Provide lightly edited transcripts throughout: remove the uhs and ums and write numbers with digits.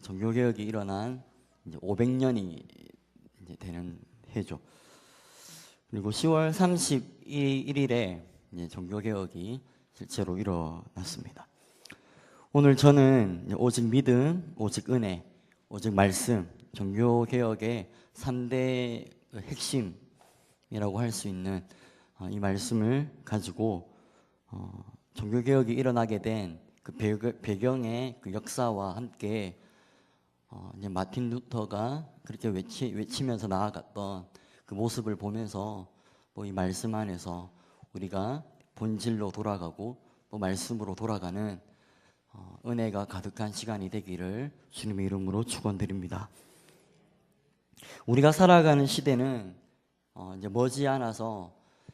종교개혁이 일어난 이제 500년이 이제 되는 해죠. 그리고 10월 31일에 이제 종교개혁이 실제로 일어났습니다. 오늘 저는 오직 믿음, 오직 은혜, 오직 말씀, 종교개혁의 3대 핵심이라고 할 수 있는 이 말씀을 가지고 종교개혁이 일어나게 된 그 배경의 그 역사와 함께 이제 마틴 루터가 그렇게 외치면서 나아갔던 그 모습을 보면서 이 말씀 안에서 우리가 본질로 돌아가고 또 말씀으로 돌아가는 은혜가 가득한 시간이 되기를 주님의 이름으로 축원드립니다. 우리가 살아가는 시대는 이제 머지않아서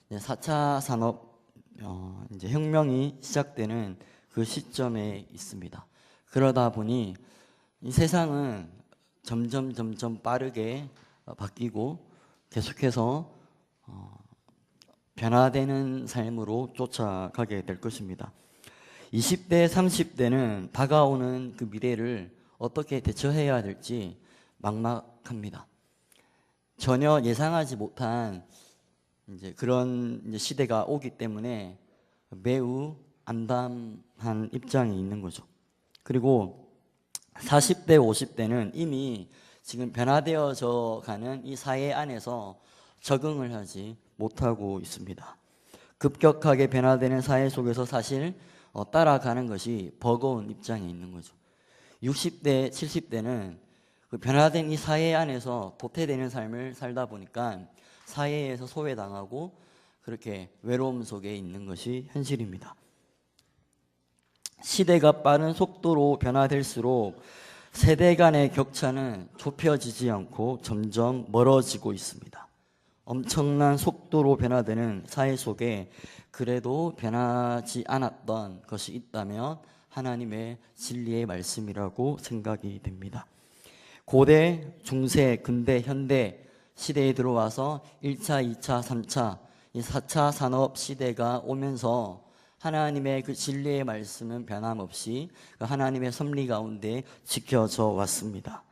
4차 산업 이제 혁명이 시작되는 그 시점에 있습니다. 그러다 보니 이 세상은 점점 빠르게 바뀌고 계속해서 변화되는 삶으로 쫓아가게 될 것입니다. 20대, 30대는 다가오는 그 미래를 어떻게 대처해야 될지 막막합니다. 전혀 예상하지 못한 이제 그런 이제 시대가 오기 때문에 매우 암담한 입장이 있는 거죠. 그리고 40대, 50대는 이미 지금 변화되어져 가는 이 사회 안에서 적응을 하지 못하고 있습니다. 급격하게 변화되는 사회 속에서 사실 따라가는 것이 버거운 입장에 있는 거죠. 60대, 70대는 그 변화된 이 사회 안에서 도태되는 삶을 살다 보니까 사회에서 소외당하고 그렇게 외로움 속에 있는 것이 현실입니다. 시대가 빠른 속도로 변화될수록 세대 간의 격차는 좁혀지지 않고 점점 멀어지고 있습니다. 엄청난 속도로 변화되는 사회 속에 그래도 변하지 않았던 것이 있다면 하나님의 진리의 말씀이라고 생각이 됩니다. 고대, 중세, 근대, 현대 시대에 들어와서 1차, 2차, 3차, 이 4차 산업 시대가 오면서 하나님의 그 진리의 말씀은 변함없이 그 하나님의 섭리 가운데 지켜져 왔습니다.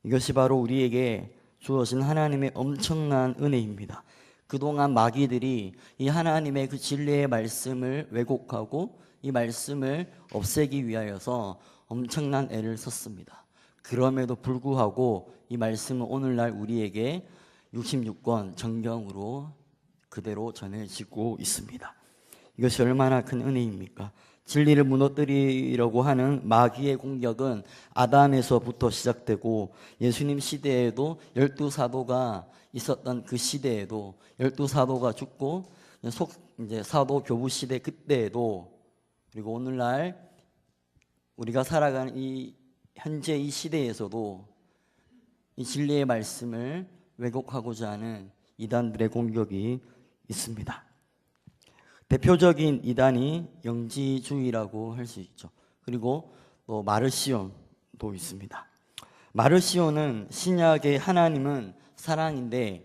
이것이 바로 우리에게 주어진 하나님의 엄청난 은혜입니다. 그동안 마귀들이 이 하나님의 그 진리의 말씀을 왜곡하고 이 말씀을 없애기 위하여서 엄청난 애를 썼습니다. 그럼에도 불구하고 이 말씀은 오늘날 우리에게 66권 정경으로 그대로 전해지고 있습니다. 이것이 얼마나 큰 은혜입니까? 진리를 무너뜨리려고 하는 마귀의 공격은 아담에서부터 시작되고 예수님 시대에도 12사도가 있었던 그 시대에도 12사도가 죽고 이제 사도 교부 시대 그때에도 그리고 오늘날 우리가 살아가는 이 현재 이 시대에서도 이 진리의 말씀을 왜곡하고자 하는 이단들의 공격이 있습니다. 대표적인 이단이 영지주의라고 할 수 있죠. 그리고 또 마르시온도 있습니다. 마르시온은 신약의 하나님은 사랑인데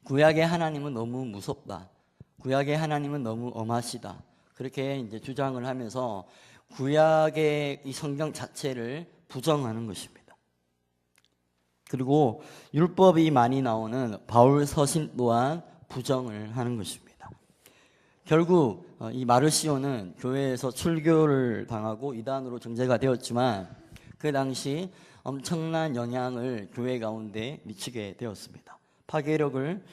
구약의 하나님은 너무 무섭다. 구약의 하나님은 너무 엄하시다. 그렇게 이제 주장을 하면서 구약의 이 성경 자체를 부정하는 것입니다. 그리고 율법이 많이 나오는 바울 서신 또한 부정을 하는 것입니다. 결국 이 마르시온은 교회에서 출교를 당하고 이단으로 정죄가 되었지만 그 당시 엄청난 영향을 교회 가운데 미치게 되었습니다. 파괴력을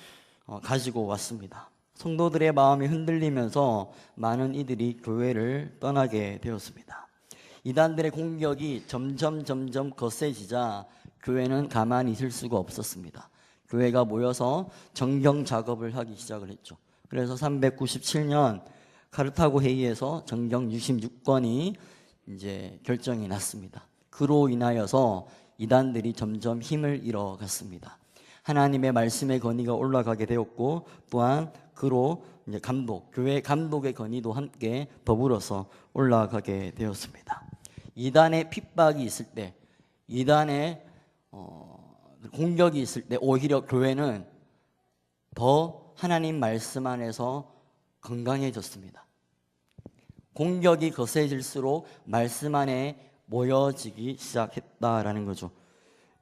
가지고 왔습니다. 성도들의 마음이 흔들리면서 많은 이들이 교회를 떠나게 되었습니다. 이단들의 공격이 점점 거세지자 교회는 가만히 있을 수가 없었습니다. 교회가 모여서 정경 작업을 하기 시작을 했죠. 그래서 397년 카르타고 회의에서 정경 66권이 이제 결정이 났습니다. 그로 인하여서 이단들이 점점 힘을 잃어갔습니다. 하나님의 말씀의 권위가 올라가게 되었고 또한 그로 이제 교회 감독의 권위도 함께 더불어서 올라가게 되었습니다. 이단의 핍박이 있을 때, 이단의 공격이 있을 때 오히려 교회는 더 하나님 말씀 안에서 건강해졌습니다. 공격이 거세질수록 말씀 안에 모여지기 시작했다라는 거죠.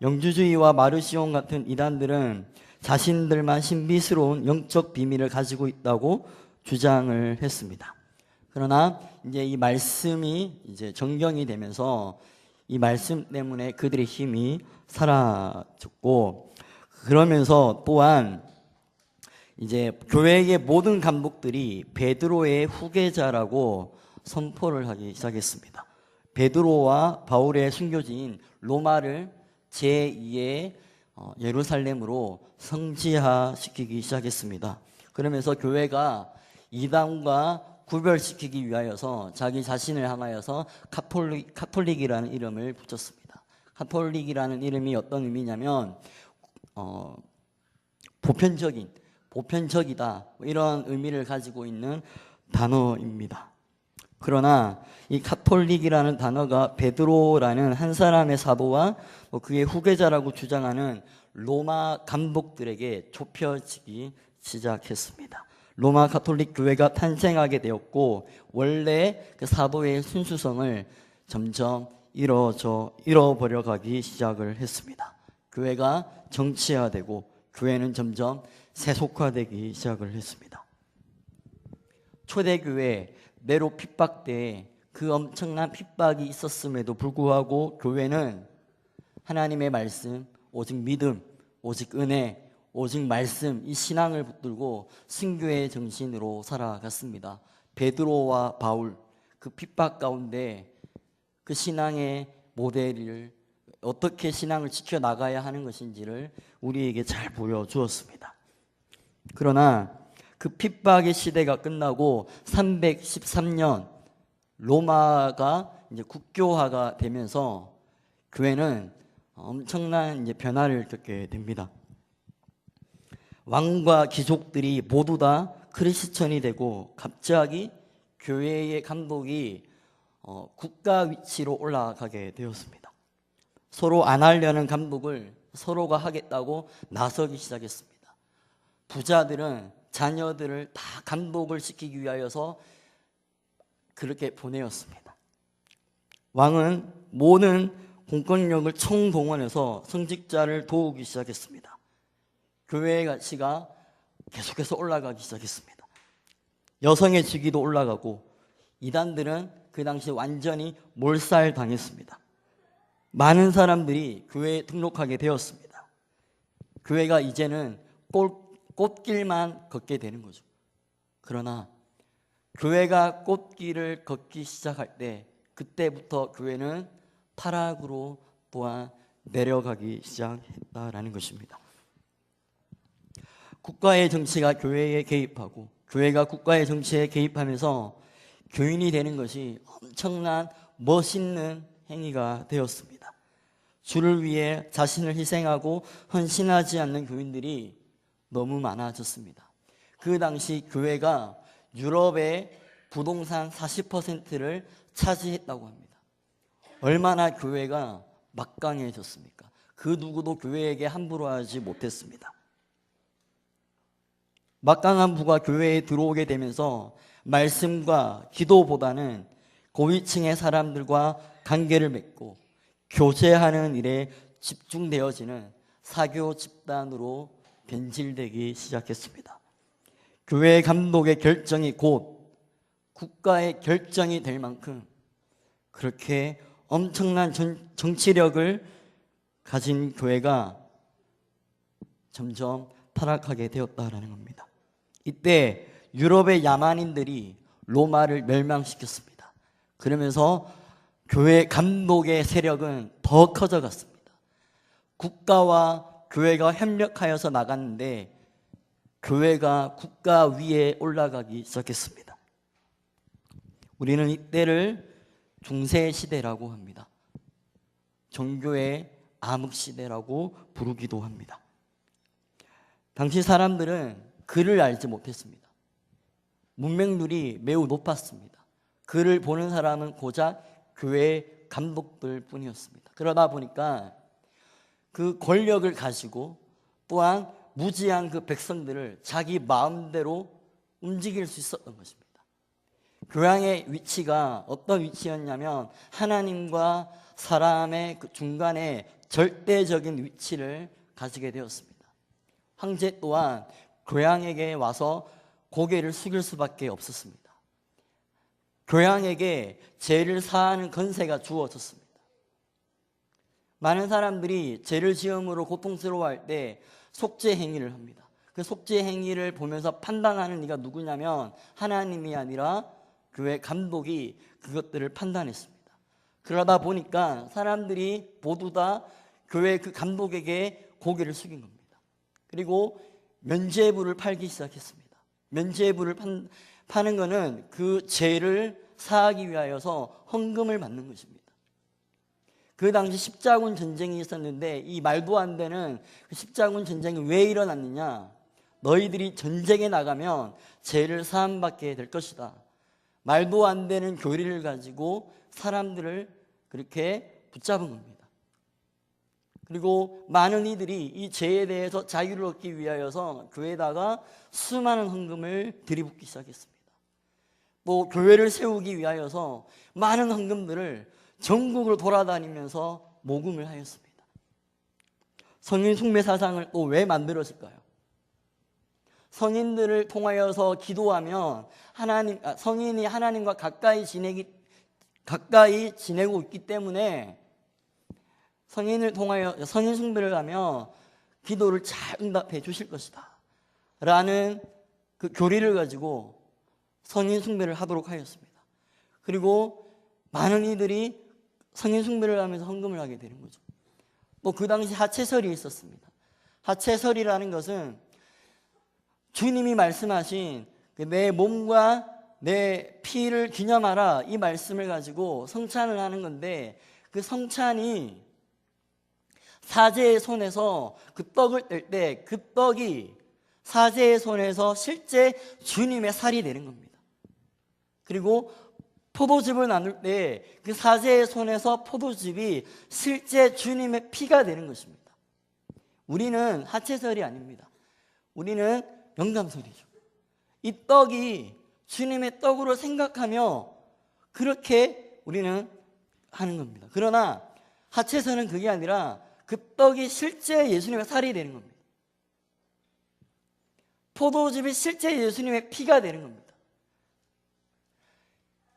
영주주의와 마르시온 같은 이단들은 자신들만 신비스러운 영적 비밀을 가지고 있다고 주장을 했습니다. 그러나 이제 이 말씀이 이제 정경이 되면서 이 말씀 때문에 그들의 힘이 사라졌고, 그러면서 또한 이제 교회의 모든 감독들이 베드로의 후계자라고 선포를 하기 시작했습니다. 베드로와 바울의 순교지인 로마를 제2의 예루살렘으로 성지화시키기 시작했습니다. 그러면서 교회가 이단과 구별시키기 위하여서 자기 자신을 향하여서 카톨릭이라는 이름을 붙였습니다. 카톨릭이라는 이름이 어떤 의미냐면 보편적이다, 이런 의미를 가지고 있는 단어입니다. 그러나 이 카톨릭이라는 단어가 베드로라는 한 사람의 사도와 그의 후계자라고 주장하는 로마 감독들에게 좁혀지기 시작했습니다. 로마 가톨릭 교회가 탄생하게 되었고, 원래 그 사도의 순수성을 점점 잃어버려 가기 시작을 했습니다. 교회가 정치화되고 교회는 점점 세속화되기 시작을 했습니다. 초대교회 네로 핍박 때에 그 엄청난 핍박이 있었음에도 불구하고 교회는 하나님의 말씀, 오직 믿음, 오직 은혜, 오직 말씀, 이 신앙을 붙들고 순교의 정신으로 살아갔습니다. 베드로와 바울, 그 핍박 가운데 그 신앙의 모델을 어떻게 신앙을 지켜나가야 하는 것인지를 우리에게 잘 보여주었습니다. 그러나 그 핍박의 시대가 끝나고 313년 로마가 이제 국교화가 되면서 교회는 엄청난 이제 변화를 겪게 됩니다. 왕과 귀족들이 모두 다 크리스천이 되고, 갑자기 교회의 감독이 국가 위치로 올라가게 되었습니다. 서로 안 하려는 감독을 서로가 하겠다고 나서기 시작했습니다. 부자들은 자녀들을 다 감독을 시키기 위하여서 그렇게 보내었습니다. 왕은 모든 공권력을 총동원해서 성직자를 도우기 시작했습니다. 교회의 가치가 계속해서 올라가기 시작했습니다. 여성의 직위도 올라가고, 이단들은 그 당시 완전히 몰살당했습니다. 많은 사람들이 교회에 등록하게 되었습니다. 교회가 이제는 꽃길만 걷게 되는 거죠. 그러나 교회가 꽃길을 걷기 시작할 때, 그때부터 교회는 타락으로 또한 내려가기 시작했다라는 것입니다. 국가의 정치가 교회에 개입하고, 교회가 국가의 정치에 개입하면서 교인이 되는 것이 엄청난 멋있는 행위가 되었습니다. 주를 위해 자신을 희생하고 헌신하지 않는 교인들이 너무 많아졌습니다. 그 당시 교회가 유럽의 부동산 40%를 차지했다고 합니다. 얼마나 교회가 막강해졌습니까? 그 누구도 교회에게 함부로 하지 못했습니다. 막강한 부가 교회에 들어오게 되면서 말씀과 기도보다는 고위층의 사람들과 관계를 맺고 교제하는 일에 집중되어지는 사교 집단으로 변질되기 시작했습니다. 교회 감독의 결정이 곧 국가의 결정이 될 만큼 그렇게 엄청난 정치력을 가진 교회가 점점 타락하게 되었다라는 겁니다. 이때 유럽의 야만인들이 로마를 멸망시켰습니다. 그러면서 교회 감독의 세력은 더 커져갔습니다. 국가와 교회가 협력하여서 나갔는데 교회가 국가 위에 올라가기 시작했습니다. 우리는 이때를 중세시대라고 합니다. 종교의 암흑시대라고 부르기도 합니다. 당시 사람들은 글을 알지 못했습니다. 문맹률이 매우 높았습니다. 글을 보는 사람은 고작 교회 감독들 뿐이었습니다. 그러다 보니까 그 권력을 가지고 또한 무지한 그 백성들을 자기 마음대로 움직일 수 있었던 것입니다. 교양의 위치가 어떤 위치였냐면 하나님과 사람의 그 중간에 절대적인 위치를 가지게 되었습니다. 황제 또한 교양에게 와서 고개를 숙일 수밖에 없었습니다. 교양에게 죄를 사하는 권세가 주어졌습니다. 많은 사람들이 죄를 지음으로 고통스러워할 때 속죄 행위를 합니다. 그 속죄 행위를 보면서 판단하는 이가 누구냐면 하나님이 아니라 교회 감독이 그것들을 판단했습니다. 그러다 보니까 사람들이 모두 다 교회 그 감독에게 고개를 숙인 겁니다. 그리고 면죄부를 팔기 시작했습니다. 면죄부를 파는 것은 그 죄를 사하기 위하여서 헌금을 받는 것입니다. 그 당시 십자군 전쟁이 있었는데 이 말도 안 되는 그 십자군 전쟁이 왜 일어났느냐? 너희들이 전쟁에 나가면 죄를 사함받게 될 것이다. 말도 안 되는 교리를 가지고 사람들을 그렇게 붙잡은 겁니다. 그리고 많은 이들이 이 죄에 대해서 자유를 얻기 위하여서 교회에다가 수많은 헌금을 들이붓기 시작했습니다. 또 교회를 세우기 위하여서 많은 헌금들을 전국을 돌아다니면서 모금을 하였습니다. 성인 숭배 사상을 또 왜 만들었을까요? 성인들을 통하여서 기도하면 성인이 하나님과 가까이 지내고 있기 때문에 성인을 통하여 성인 숭배를 하면 기도를 잘 응답해 주실 것이다 라는 그 교리를 가지고 성인 숭배를 하도록 하였습니다. 그리고 많은 이들이 성인 숭배를 하면서 헌금을 하게 되는 거죠. 또 그 당시 하체설이 있었습니다. 하체설이라는 것은 주님이 말씀하신 내 몸과 내 피를 기념하라 이 말씀을 가지고 성찬을 하는 건데 그 성찬이 사제의 손에서 그 떡을 뗄 때 그 떡이 사제의 손에서 실제 주님의 살이 되는 겁니다. 그리고 포도즙을 나눌 때 그 사제의 손에서 포도즙이 실제 주님의 피가 되는 것입니다. 우리는 하체설이 아닙니다. 우리는 영감설이죠. 이 떡이 주님의 떡으로 생각하며 그렇게 우리는 하는 겁니다. 그러나 하체설은 그게 아니라 그 떡이 실제 예수님의 살이 되는 겁니다. 포도즙이 실제 예수님의 피가 되는 겁니다.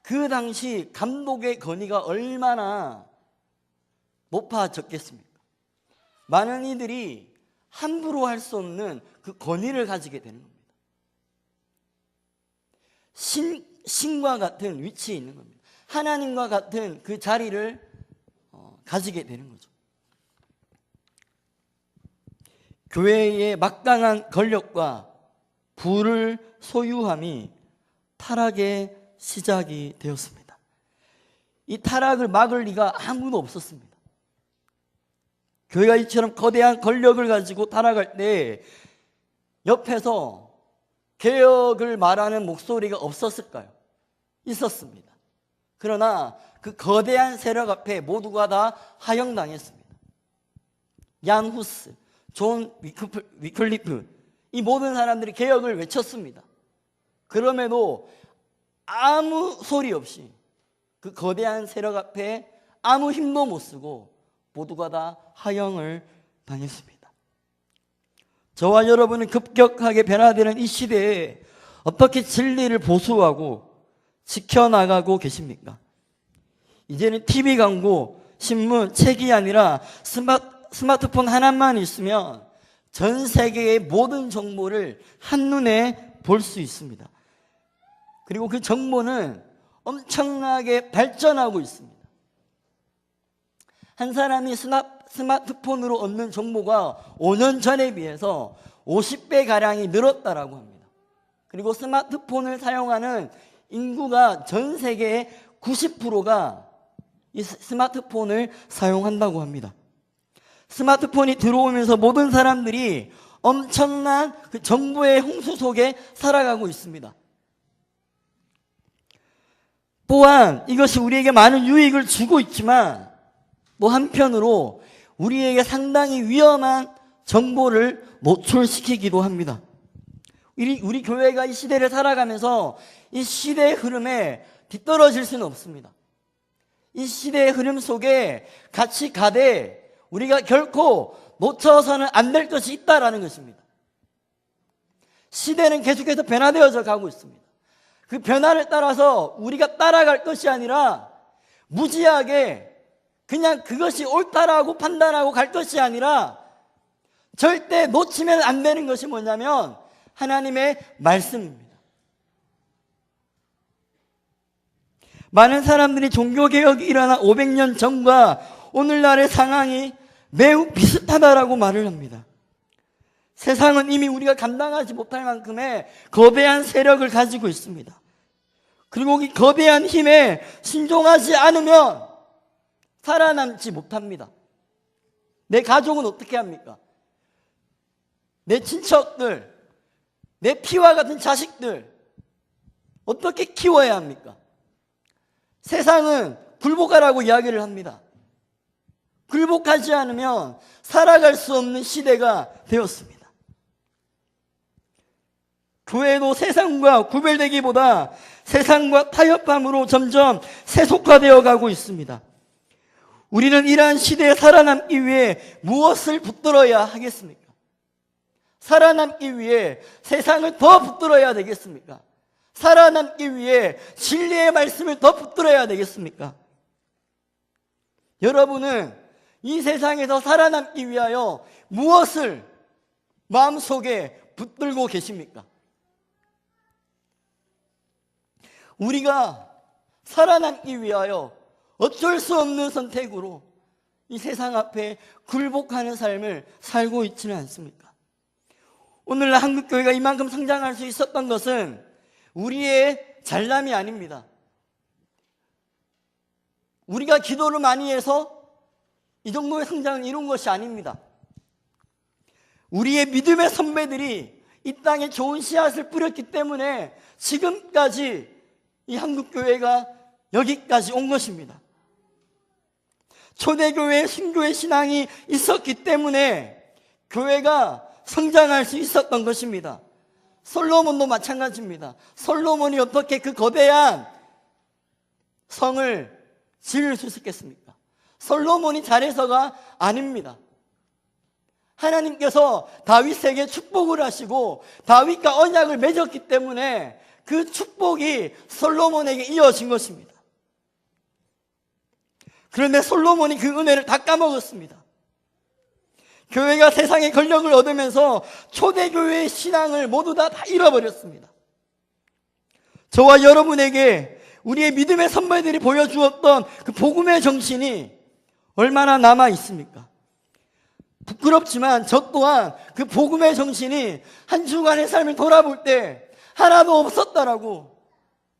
그 당시 감독의 권위가 얼마나 높아졌겠습니까? 많은 이들이 함부로 할 수 없는 그 권위를 가지게 되는 겁니다. 신과 같은 위치에 있는 겁니다. 하나님과 같은 그 자리를 가지게 되는 거죠. 교회의 막강한 권력과 부를 소유함이 타락의 시작이 되었습니다. 이 타락을 막을 리가 아무도 없었습니다. 교회가 이처럼 거대한 권력을 가지고 타락할 때 옆에서 개혁을 말하는 목소리가 없었을까요? 있었습니다. 그러나 그 거대한 세력 앞에 모두가 다 하영당했습니다. 얀 후스, 존 위클리프 이 모든 사람들이 개혁을 외쳤습니다. 그럼에도 아무 소리 없이 그 거대한 세력 앞에 아무 힘도 못 쓰고 모두가 다 하영을 당했습니다. 저와 여러분은 급격하게 변화되는 이 시대에 어떻게 진리를 보수하고 지켜나가고 계십니까? 이제는 TV 광고, 신문, 책이 아니라 스마트폰 하나만 있으면 전 세계의 모든 정보를 한눈에 볼 수 있습니다. 그리고 그 정보는 엄청나게 발전하고 있습니다. 한 사람이 스마트폰으로 얻는 정보가 5년 전에 비해서 50배가량이 늘었다라고 합니다. 그리고 스마트폰을 사용하는 인구가 전 세계의 90%가 이 스마트폰을 사용한다고 합니다. 스마트폰이 들어오면서 모든 사람들이 엄청난 그 정보의 홍수 속에 살아가고 있습니다. 또한 이것이 우리에게 많은 유익을 주고 있지만 또 한편으로 우리에게 상당히 위험한 정보를 노출시키기도 합니다. 우리 교회가 이 시대를 살아가면서 이 시대의 흐름에 뒤떨어질 수는 없습니다. 이 시대의 흐름 속에 같이 가되 우리가 결코 놓쳐서는 안 될 것이 있다라는 것입니다. 시대는 계속해서 변화되어져 가고 있습니다. 그 변화를 따라서 우리가 따라갈 것이 아니라 무지하게 그냥 그것이 옳다라고 판단하고 갈 것이 아니라 절대 놓치면 안 되는 것이 뭐냐면 하나님의 말씀입니다. 많은 사람들이 종교개혁이 일어난 500년 전과 오늘날의 상황이 매우 비슷하다라고 말을 합니다. 세상은 이미 우리가 감당하지 못할 만큼의 거대한 세력을 가지고 있습니다. 그리고 이 거대한 힘에 순종하지 않으면 살아남지 못합니다. 내 가족은 어떻게 합니까? 내 친척들, 내 피와 같은 자식들 어떻게 키워야 합니까? 세상은 굴복하라고 이야기를 합니다. 굴복하지 않으면 살아갈 수 없는 시대가 되었습니다. 교회도 세상과 구별되기보다 세상과 타협함으로 점점 세속화되어 가고 있습니다. 우리는 이러한 시대에 살아남기 위해 무엇을 붙들어야 하겠습니까? 살아남기 위해 세상을 더 붙들어야 되겠습니까? 살아남기 위해 진리의 말씀을 더 붙들어야 되겠습니까? 여러분은 이 세상에서 살아남기 위하여 무엇을 마음속에 붙들고 계십니까? 우리가 살아남기 위하여 어쩔 수 없는 선택으로 이 세상 앞에 굴복하는 삶을 살고 있지는 않습니까? 오늘날 한국교회가 이만큼 성장할 수 있었던 것은 우리의 잘남이 아닙니다. 우리가 기도를 많이 해서 이 정도의 성장을 이룬 것이 아닙니다. 우리의 믿음의 선배들이 이 땅에 좋은 씨앗을 뿌렸기 때문에 지금까지 이 한국교회가 여기까지 온 것입니다. 초대교회의 순교의 신앙이 있었기 때문에 교회가 성장할 수 있었던 것입니다. 솔로몬도 마찬가지입니다. 솔로몬이 어떻게 그 거대한 성을 지을 수 있었겠습니까? 솔로몬이 잘해서가 아닙니다. 하나님께서 다윗에게 축복을 하시고 다윗과 언약을 맺었기 때문에 그 축복이 솔로몬에게 이어진 것입니다. 그런데 솔로몬이 그 은혜를 다 까먹었습니다. 교회가 세상의 권력을 얻으면서 초대교회의 신앙을 모두 다 잃어버렸습니다. 저와 여러분에게 우리의 믿음의 선배들이 보여주었던 그 복음의 정신이 얼마나 남아 있습니까? 부끄럽지만 저 또한 그 복음의 정신이 한 주간의 삶을 돌아볼 때 하나도 없었다라고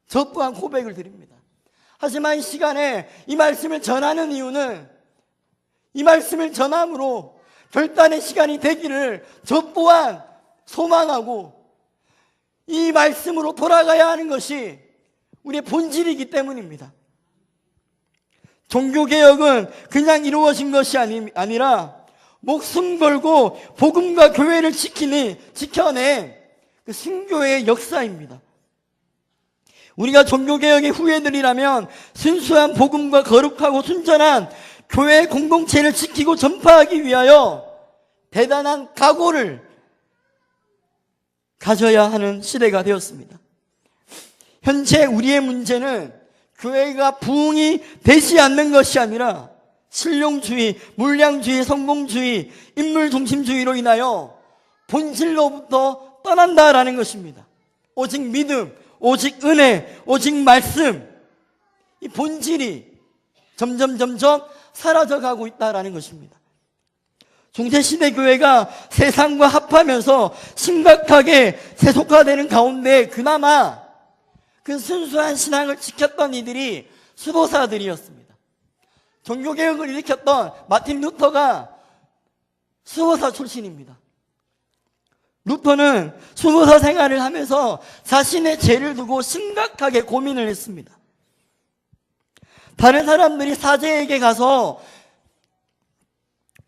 저 또한 고백을 드립니다. 하지만 이 시간에 이 말씀을 전하는 이유는 이 말씀을 전함으로 결단의 시간이 되기를 저 또한 소망하고 이 말씀으로 돌아가야 하는 것이 우리의 본질이기 때문입니다. 종교개혁은 그냥 이루어진 것이 아니라 목숨 걸고 복음과 교회를 지켜낸 그 순교의 역사입니다. 우리가 종교개혁의 후예들이라면 순수한 복음과 거룩하고 순전한 교회 공동체를 지키고 전파하기 위하여 대단한 각오를 가져야 하는 시대가 되었습니다. 현재 우리의 문제는 교회가 부흥이 되지 않는 것이 아니라 실용주의, 물량주의, 성공주의, 인물중심주의로 인하여 본질로부터 떠난다라는 것입니다. 오직 믿음, 오직 은혜, 오직 말씀, 이 본질이 점점 사라져가고 있다라는 것입니다. 중세시대 교회가 세상과 합하면서 심각하게 세속화되는 가운데 그나마 그 순수한 신앙을 지켰던 이들이 수도사들이었습니다. 종교개혁을 일으켰던 마틴 루터가 수도사 출신입니다. 루터는 수도사 생활을 하면서 자신의 죄를 두고 심각하게 고민을 했습니다. 다른 사람들이 사제에게 가서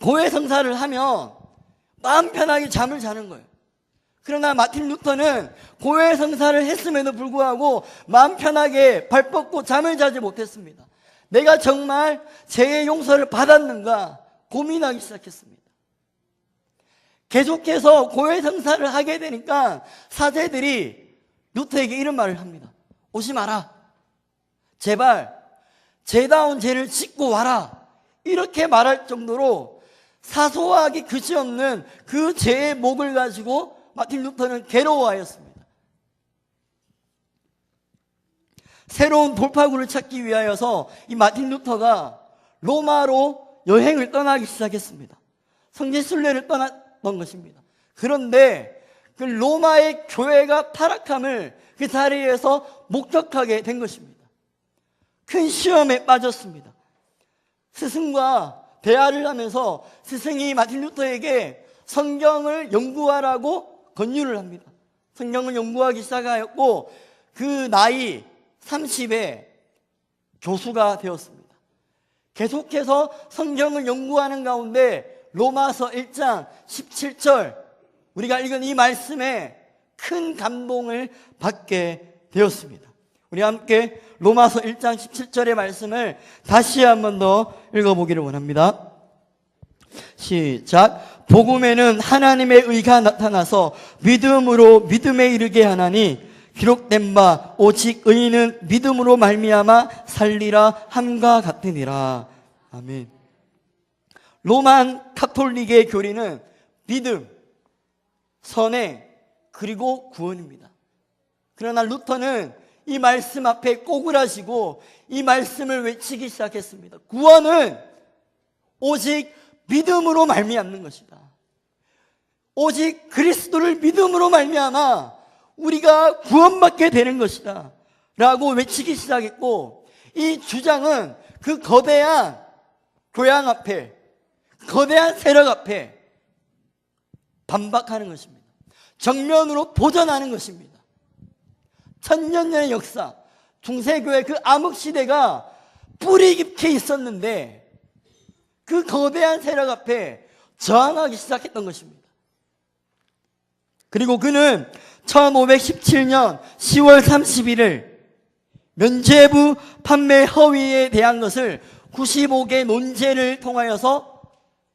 고해성사를 하면 마음 편하게 잠을 자는 거예요. 그러나 마틴 루터는 고해 성사를 했음에도 불구하고 마음 편하게 발 뻗고 잠을 자지 못했습니다. 내가 정말 죄의 용서를 받았는가 고민하기 시작했습니다. 계속해서 고해 성사를 하게 되니까 사제들이 루터에게 이런 말을 합니다. 오지 마라. 제발 죄다운 죄를 짓고 와라. 이렇게 말할 정도로 사소하기 그지없는 그 죄의 목을 가지고 마틴 루터는 괴로워하였습니다. 새로운 돌파구를 찾기 위하여서 이 마틴 루터가 로마로 여행을 떠나기 시작했습니다. 성지 순례를 떠났던 것입니다. 그런데 그 로마의 교회가 타락함을 그 자리에서 목격하게 된 것입니다. 큰 시험에 빠졌습니다. 스승과 대화를 하면서 스승이 마틴 루터에게 성경을 연구하라고 권유를 합니다. 성경을 연구하기 시작하였고 그 나이 30에 교수가 되었습니다. 계속해서 성경을 연구하는 가운데 로마서 1장 17절 우리가 읽은 이 말씀에 큰 감동을 받게 되었습니다. 우리 함께 로마서 1장 17절의 말씀을 다시 한 번 더 읽어보기를 원합니다. 시작. 복음에는 하나님의 의가 나타나서 믿음으로 믿음에 이르게 하나니 기록된 바 오직 의인은 믿음으로 말미암아 살리라 함과 같으니라. 아멘. 로만 카톨릭의 교리는 믿음, 선행, 그리고 구원입니다. 그러나 루터는 이 말씀 앞에 꼬꾸라지고 이 말씀을 외치기 시작했습니다. 구원은 오직 믿음으로 말미암는 것이다. 오직 그리스도를 믿음으로 말미암아 우리가 구원받게 되는 것이다 라고 외치기 시작했고, 이 주장은 그 거대한 교양 앞에, 거대한 세력 앞에 반박하는 것입니다. 정면으로 도전하는 것입니다. 천년의 역사, 중세교회 그 암흑시대가 뿌리 깊게 있었는데 그 거대한 세력 앞에 저항하기 시작했던 것입니다. 그리고 그는 1517년 10월 31일 면죄부 판매 허위에 대한 것을 95개 논제를 통하여서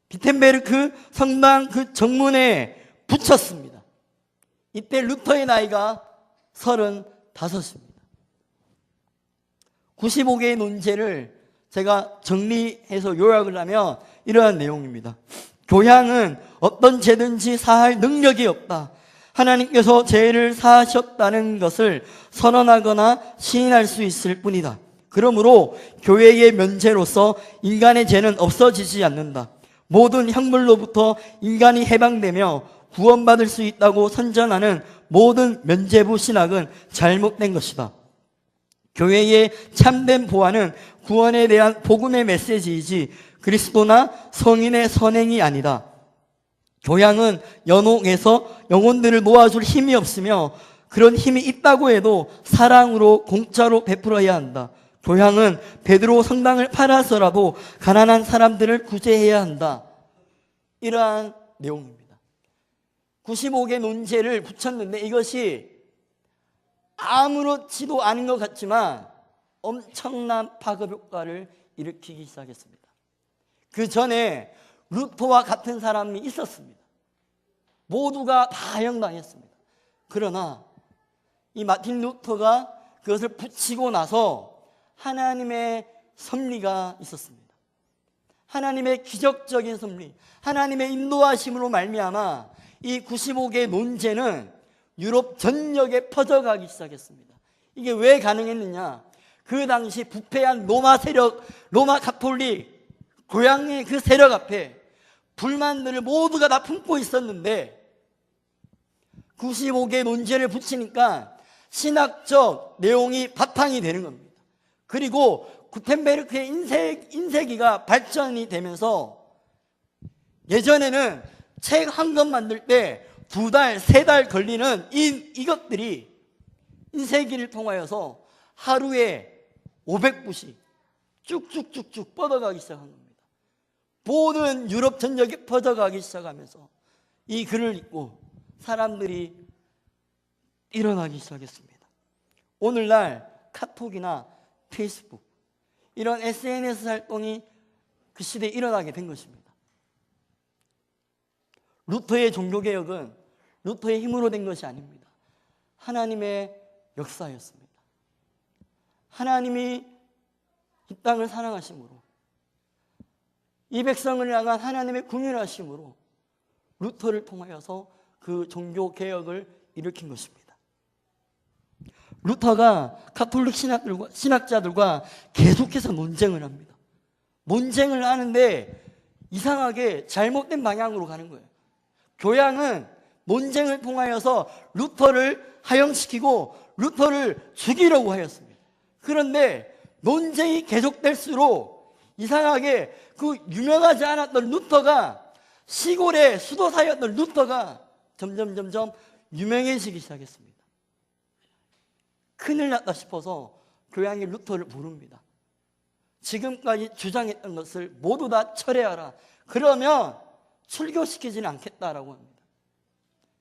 비텐베르크 성당 그 정문에 붙였습니다. 이때 루터의 나이가 35입니다. 95개의 논제를 제가 정리해서 요약을 하면 이러한 내용입니다. 교양은 어떤 죄든지 사할 능력이 없다. 하나님께서 죄를 사하셨다는 것을 선언하거나 시인할 수 있을 뿐이다. 그러므로 교회의 면죄로서 인간의 죄는 없어지지 않는다. 모든 형벌로부터 인간이 해방되며 구원받을 수 있다고 선전하는 모든 면죄부 신학은 잘못된 것이다. 교회의 참된 보안은 구원에 대한 복음의 메시지이지 그리스도나 성인의 선행이 아니다. 교양은 연옥에서 영혼들을 모아줄 힘이 없으며 그런 힘이 있다고 해도 사랑으로 공짜로 베풀어야 한다. 교양은 베드로 성당을 팔아서라도 가난한 사람들을 구제해야 한다. 이러한 내용입니다. 95개 논제를 붙였는데 이것이 아무렇지도 않은 것 같지만 엄청난 파급 효과를 일으키기 시작했습니다. 그 전에 루터와 같은 사람이 있었습니다. 모두가 다 해형당했습니다. 그러나 이 마틴 루터가 그것을 붙이고 나서 하나님의 섭리가 있었습니다. 하나님의 기적적인 섭리, 하나님의 인도하심으로 말미암아 이 95개 논제는 유럽 전역에 퍼져가기 시작했습니다. 이게 왜 가능했느냐? 그 당시 부패한 로마 세력, 로마 가톨릭 교양의 그 세력 앞에 불만들을 모두가 다 품고 있었는데 95개 논제를 붙이니까 신학적 내용이 바탕이 되는 겁니다. 그리고 구텐베르크의 인쇄기가 발전이 되면서 예전에는 책 한 권 만들 때 2달, 3달 걸리는 이것들이 인쇄기를 통하여서 하루에 500부씩 쭉쭉쭉쭉 뻗어가기 시작한 겁니다. 모든 유럽 전역에 퍼져가기 시작하면서 이 글을 읽고 사람들이 일어나기 시작했습니다. 오늘날 카톡이나 페이스북 이런 SNS 활동이 그 시대에 일어나게 된 것입니다. 루터의 종교개혁은 루터의 힘으로 된 것이 아닙니다. 하나님의 역사였습니다. 하나님이 이 땅을 사랑하심으로, 이 백성을 향한 하나님의 궁휼하심으로 루터를 통하여서 그 종교개혁을 일으킨 것입니다. 루터가 가톨릭 신학자들과 계속해서 논쟁을 합니다. 논쟁을 하는데 이상하게 잘못된 방향으로 가는 거예요. 교양은 논쟁을 통하여서 루터를 하형시키고 루터를 죽이려고 하였습니다. 그런데 논쟁이 계속될수록 이상하게 그 유명하지 않았던 루터가, 시골의 수도사였던 루터가 점점 유명해지기 시작했습니다. 큰일 났다 싶어서 교양이 루터를 부릅니다. 지금까지 주장했던 것을 모두 다 철회하라. 그러면 출교시키지는 않겠다라고 합니다.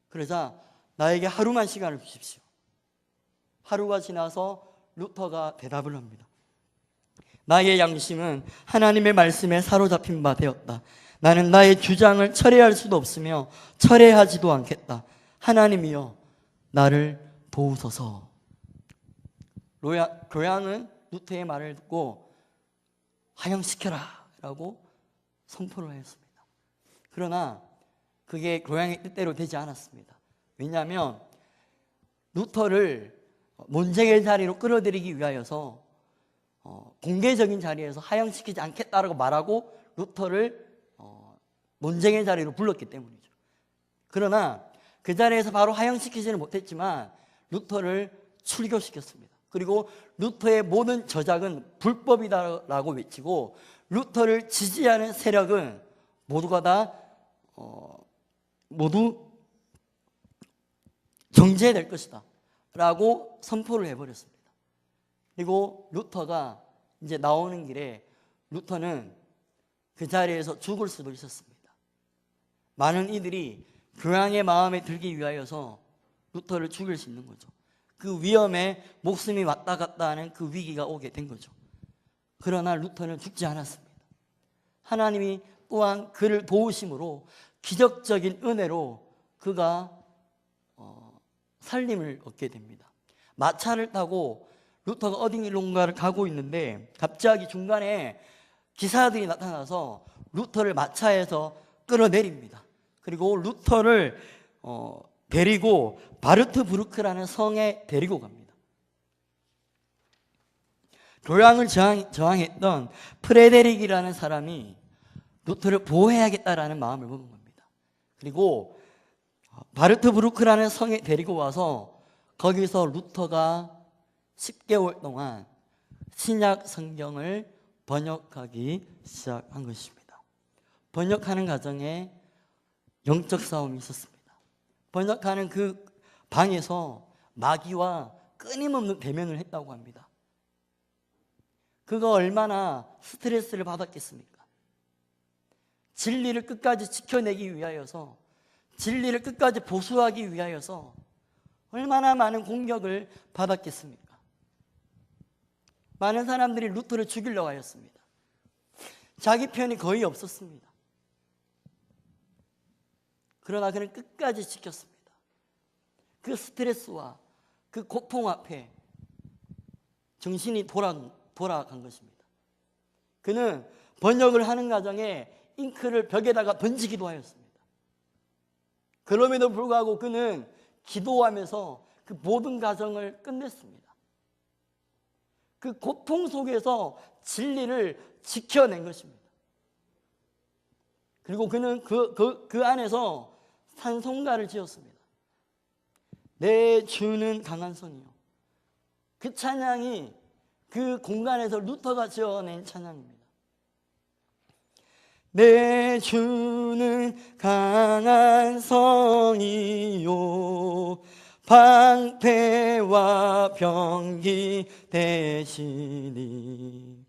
그러자 나에게 하루만 시간을 주십시오. 하루가 지나서 루터가 대답을 합니다. 나의 양심은 하나님의 말씀에 사로잡힌 바 되었다. 나는 나의 주장을 철회할 수도 없으며 철회하지도 않겠다. 하나님이여 나를 도우소서. 교양은 루터의 말을 듣고 하형시켜라 라고 선포를 하였습니다. 그러나 그게 교양의 뜻대로 되지 않았습니다. 왜냐하면 루터를 논쟁의 자리로 끌어들이기 위하여서 공개적인 자리에서 하형시키지 않겠다라고 말하고 루터를 논쟁의 자리로 불렀기 때문이죠. 그러나 그 자리에서 바로 하형시키지는 못했지만 루터를 출교시켰습니다. 그리고 루터의 모든 저작은 불법이다라고 외치고 루터를 지지하는 세력은 모두가 다 모두 정죄될 것이다 라고 선포를 해버렸습니다. 그리고 루터가 이제 나오는 길에 루터는 그 자리에서 죽을 수도 있었습니다. 많은 이들이 교양의 마음에 들기 위하여서 루터를 죽일 수 있는 거죠. 그 위험에 목숨이 왔다 갔다 하는 그 위기가 오게 된 거죠. 그러나 루터는 죽지 않았습니다. 하나님이 또한 그를 도우심으로 기적적인 은혜로 그가 살림을 얻게 됩니다. 마차를 타고 루터가 어딘가를 가고 있는데 갑자기 중간에 기사들이 나타나서 루터를 마차에서 끌어내립니다. 그리고 루터를 데리고 바르트부르크라는 성에 데리고 갑니다. 교양을 저항했던 프레데릭이라는 사람이 루터를 보호해야겠다라는 마음을 먹은 겁니다. 그리고 바르트부르크라는 성에 데리고 와서 거기서 루터가 10개월 동안 신약 성경을 번역하기 시작한 것입니다. 번역하는 과정에 영적 싸움이 있었습니다. 번역하는 그 방에서 마귀와 끊임없는 대면을 했다고 합니다. 그가 얼마나 스트레스를 받았겠습니까? 진리를 끝까지 지켜내기 위하여서, 진리를 끝까지 보수하기 위하여서 얼마나 많은 공격을 받았겠습니까? 많은 사람들이 루터를 죽이려고 하였습니다. 자기 편이 거의 없었습니다. 그러나 그는 끝까지 지켰습니다. 그 스트레스와 그 고통 앞에 정신이 돌아간 것입니다. 그는 번역을 하는 과정에 잉크를 벽에다가 던지기도 하였습니다. 그럼에도 불구하고 그는 기도하면서 그 모든 과정을 끝냈습니다. 그 고통 속에서 진리를 지켜낸 것입니다. 그리고 그는 그 안에서 찬송가를 지었습니다. 내 주는 강한 성이요. 그 찬양이 그 공간에서 루터가 지어낸 찬양입니다. 내 주는 강한 성이요 방패와 병기 대신이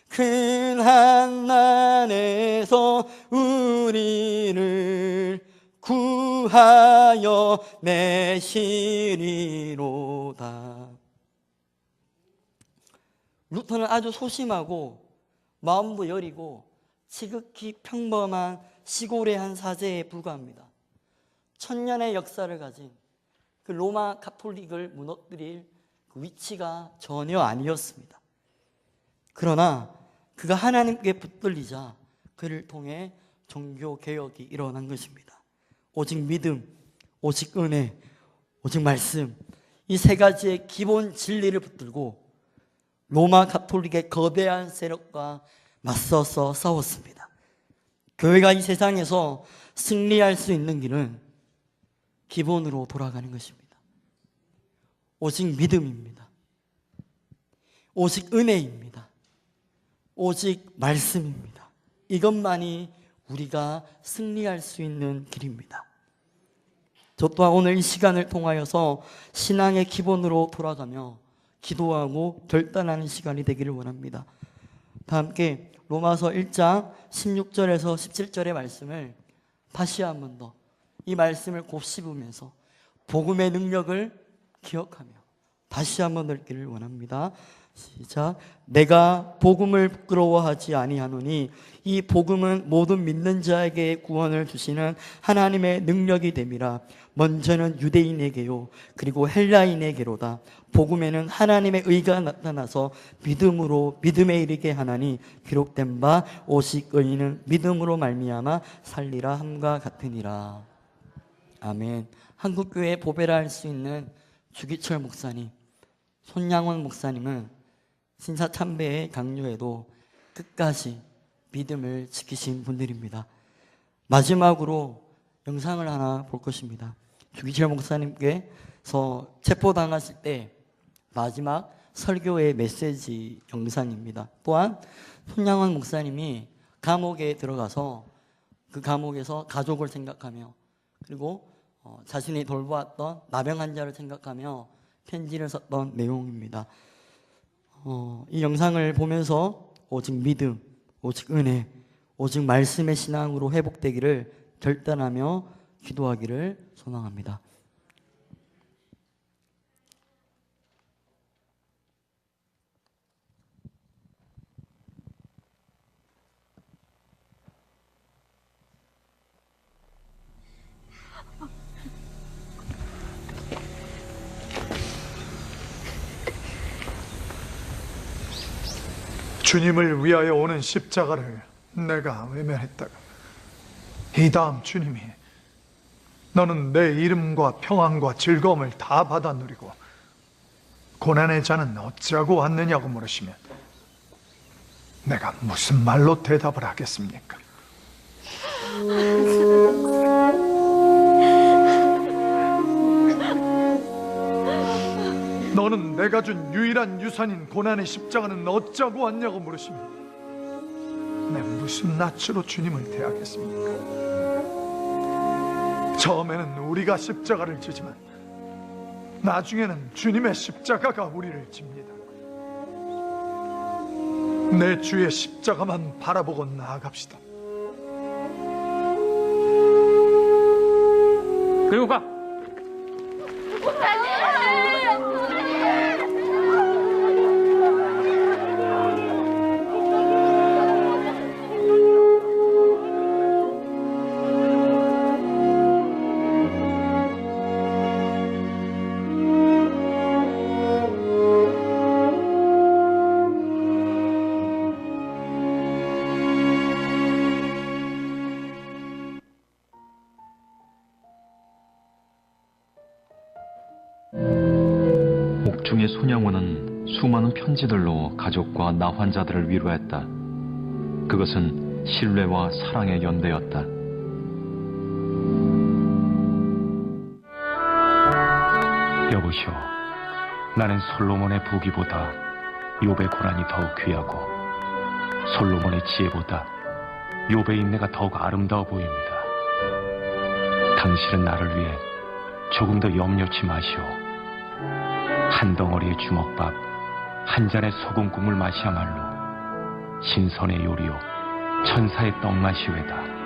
큰 한난에서 우리를 구하여 내시리로다. 루터는 아주 소심하고 마음도 여리고 지극히 평범한 시골의 한 사제에 불과합니다. 천년의 역사를 가진 그 로마 가톨릭을 무너뜨릴 그 위치가 전혀 아니었습니다. 그러나 그가 하나님께 붙들리자 그를 통해 종교개혁이 일어난 것입니다. 오직 믿음, 오직 은혜, 오직 말씀, 이 세 가지의 기본 진리를 붙들고 로마 가톨릭의 거대한 세력과 맞서서 싸웠습니다. 교회가 이 세상에서 승리할 수 있는 길은 기본으로 돌아가는 것입니다. 오직 믿음입니다. 오직 은혜입니다. 오직 말씀입니다. 이것만이 우리가 승리할 수 있는 길입니다. 저 또한 오늘 이 시간을 통하여서 신앙의 기본으로 돌아가며 기도하고 결단하는 시간이 되기를 원합니다. 다 함께 로마서 1장 16절에서 17절의 말씀을 다시 한 번 더 이 말씀을 곱씹으면서 복음의 능력을 기억하며 다시 한 번 읽기를 원합니다. 시작. 내가 복음을 부끄러워하지 아니하노니 이 복음은 모든 믿는 자에게 구원을 주시는 하나님의 능력이 됨이라. 먼저는 유대인에게요 그리고 헬라인에게로다. 복음에는 하나님의 의가 나타나서 믿음으로 믿음에 이르게 하나니 기록된 바 오직 의인은 믿음으로 말미암아 살리라 함과 같으니라. 아멘. 한국교회의 보배라 할 수 있는 주기철 목사님, 손양원 목사님은 신사참배의 강요에도 끝까지 믿음을 지키신 분들입니다. 마지막으로 영상을 하나 볼 것입니다. 주기철 목사님께서 체포당하실 때 마지막 설교의 메시지 영상입니다. 또한 손양원 목사님이 감옥에 들어가서 그 감옥에서 가족을 생각하며 그리고 자신이 돌보았던 나병 환자를 생각하며 편지를 썼던 내용입니다. 이 영상을 보면서 오직 믿음, 오직 은혜, 오직 말씀의 신앙으로 회복되기를 결단하며 기도하기를 소망합니다. 주님을 위하여 오는 십자가를 내가 외면했다가 이 다음 주님이 너는 내 이름과 평안과 즐거움을 다 받아 누리고 고난의 자는 어찌하고 왔느냐고 물으시면 내가 무슨 말로 대답을 하겠습니까? 너는 내가 준 유일한 유산인 고난의 십자가는 어쩌고 왔냐고 물으시면 내가 무슨 낯으로 주님을 대하겠습니까? 처음에는 우리가 십자가를 지지만 나중에는 주님의 십자가가 우리를 집니다. 내 주의 십자가만 바라보고 나아갑시다. 그리고 가. 옥중의 손양원은 수많은 편지들로 가족과 나 환자들을 위로했다. 그것은 신뢰와 사랑의 연대였다. 여보시오, 나는 솔로몬의 부귀보다 욥의 고난이 더욱 귀하고 솔로몬의 지혜보다 욥의 인내가 더욱 아름다워 보입니다. 당신은 나를 위해 조금 더 염려치 마시오. 한 덩어리의 주먹밥, 한 잔의 소금 국물 맛이야말로 신선의 요리요 천사의 떡맛이외다.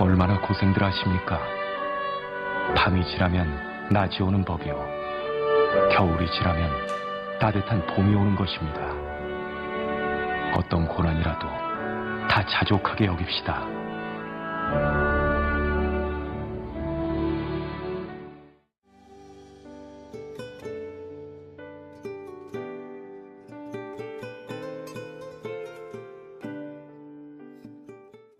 얼마나 고생들 하십니까? 밤이 지나면 낮이 오는 법이요. 겨울이 지나면 따뜻한 봄이 오는 것입니다. 어떤 고난이라도 다 자족하게 여깁시다.